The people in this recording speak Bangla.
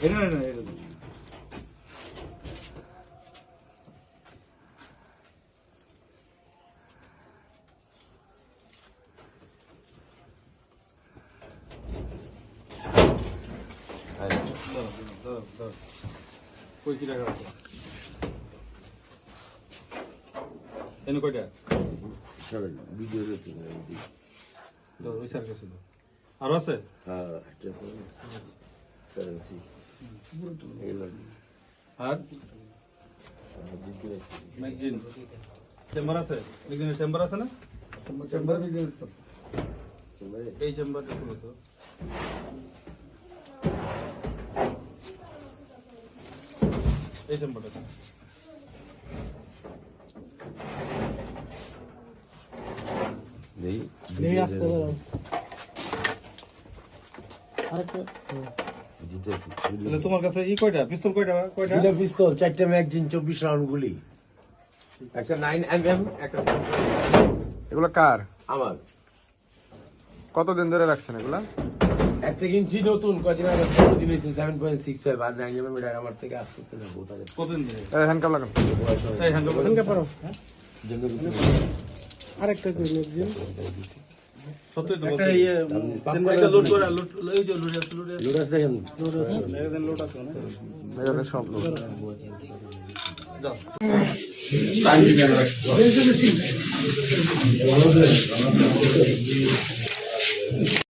এটা না এটা কই কি টাকা আছে এনে কয়টা ভিডিও দেখি ওই চার কাছে আরো আছে আর ম্যাগজিন চেম্বার আছে ম্যাগজিনের চেম্বার আছে না চেম্বার বিজনেস তো এই চেম্বারটা খুলো তো এই চেম্বারটা নেই আসতে পারো তোমার কাছে ই কয়টা পিস্তল কয়টা দুটো পিস্তল, 4টা ম্যাগজিন, 24 রাউন্ড গুলি, একটা 9mm, একটা 7. এগুলো কার? আমার। কতদিন ধরে রাখছেন এগুলা? একটা কিনছি নতুন, কদিন আগে দিন হয়েছে 7.65 আর 9mm এটা আমার থেকে আজ করতে না বোতালে কতদিন ধরে হ্যান্ডকাপ লাগান। এই হ্যান্ডকাপ পারো আরেকটা কই ম্যাগজিন সত্যি তো বলতে এটা লোড করে লোড এই যে লোড আছে লুরাস দেখেন, এখানে লোড আছে না এখানে সব লোক। যাও